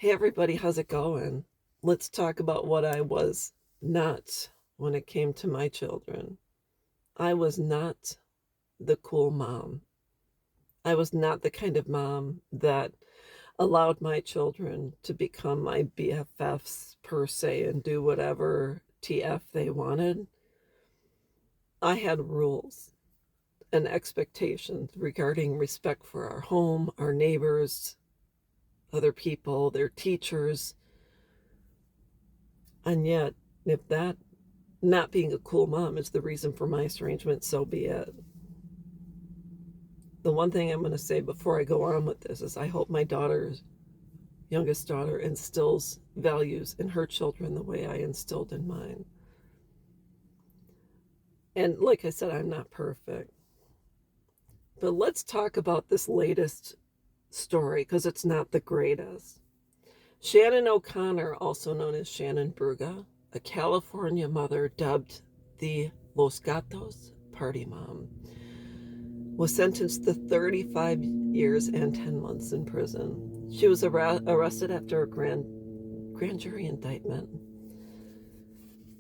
Hey everybody, how's it going? Let's talk about what I was not when it came to my children. I was not the cool mom. I was not the kind of mom that allowed my children to become my BFFs per se and do whatever TF they wanted. I had rules and expectations regarding respect for our home, our neighbors, other people, their teachers. And yet, if that not being a cool mom is the reason for my estrangement, so be it. The one thing I'm going to say before I go on with this is I hope my youngest daughter, instills values in her children the way I instilled in mine. And like I said, I'm not perfect. But let's talk about this latest story because it's not the greatest. Shannon O'Connor, also known as Shannon Bruga, a California mother dubbed the Los Gatos Party Mom, was sentenced to 35 years and 10 months in prison. She was arrested after a grand jury indictment.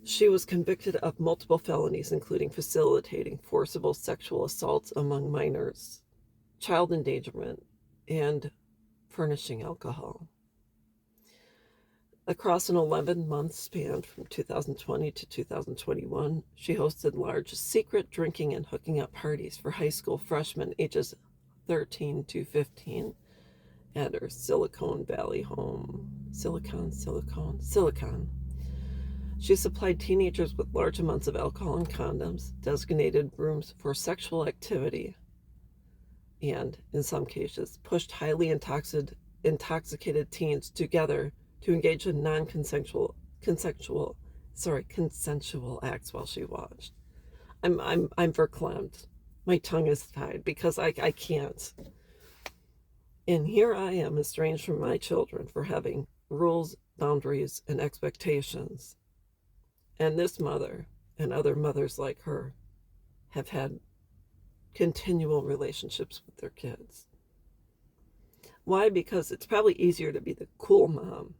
She was convicted of multiple felonies, including facilitating forcible sexual assaults among minors, child endangerment, and furnishing alcohol. Across an 11-month span from 2020 to 2021, she hosted large secret drinking and hooking up parties for high school freshmen ages 13 to 15 at her Silicon Valley home. Silicon. She supplied teenagers with large amounts of alcohol and condoms, designated rooms for sexual activity, and, in some cases, pushed highly intoxicated teens together to engage in consensual acts while she watched. I'm verklempt. My tongue is tied because I can't. And here I am, estranged from my children for having rules, boundaries, and expectations. And this mother and other mothers like her have had continual relationships with their kids. Why? Because it's probably easier to be the cool mom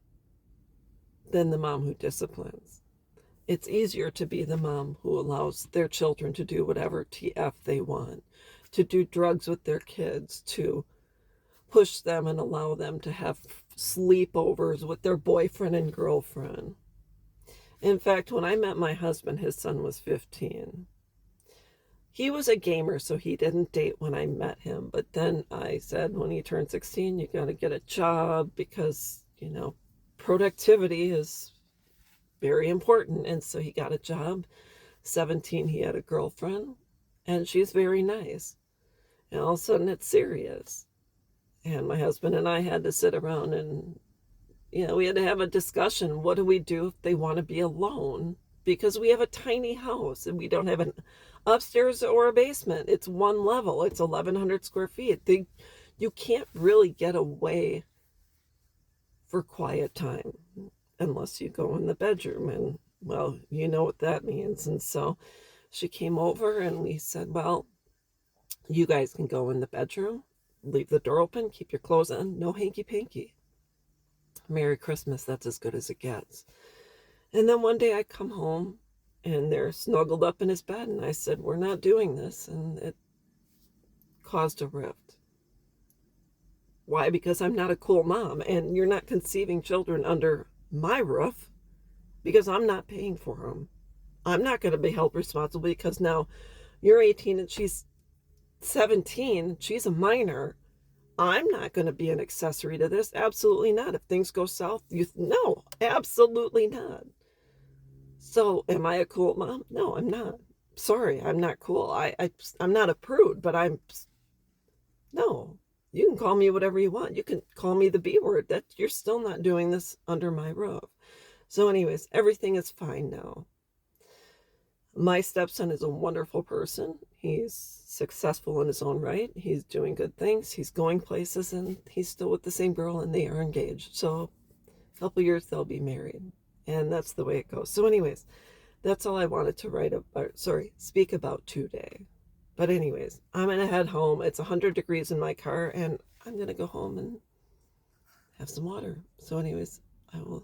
than the mom who disciplines. It's easier to be the mom who allows their children to do whatever TF they want, to do drugs with their kids, to push them and allow them to have sleepovers with their boyfriend and girlfriend. In fact, when I met my husband, his son was 15. He was a gamer, so he didn't date when I met him. But then I said, when he turned 16, you got to get a job because, productivity is very important. And so he got a job. 17, he had a girlfriend, and she's very nice. And all of a sudden, it's serious. And my husband and I had to sit around and, we had to have a discussion. What do we do if they want to be alone? Because we have a tiny house and we don't have an upstairs or a basement. It's one level. It's 1,100 square feet. You can't really get away for quiet time unless you go in the bedroom. And, well, you know what that means. And so she came over and we said, well, you guys can go in the bedroom, leave the door open, keep your clothes on, no hanky-panky. Merry Christmas, that's as good as it gets. And then one day I come home and they're snuggled up in his bed, and I said, we're not doing this. And it caused a rift. Why? Because I'm not a cool mom, and you're not conceiving children under my roof because I'm not paying for them. I'm not going to be held responsible because now you're 18 and she's 17. She's a minor. I'm not going to be an accessory to this. Absolutely not. If things go south, no, absolutely not. So am I a cool mom? No, I'm not. Sorry, I'm not cool. I'm not a prude, but no, you can call me whatever you want. You can call me the B word. That you're still not doing this under my roof. So anyways, everything is fine now. My stepson is a wonderful person. He's successful in his own right. He's doing good things. He's going places, and he's still with the same girl, and they are engaged. So a couple years they'll be married. And that's the way it goes. So anyways, that's all I wanted to speak about today. But anyways, I'm going to head home. It's 100 degrees in my car, and I'm going to go home and have some water. So anyways, I will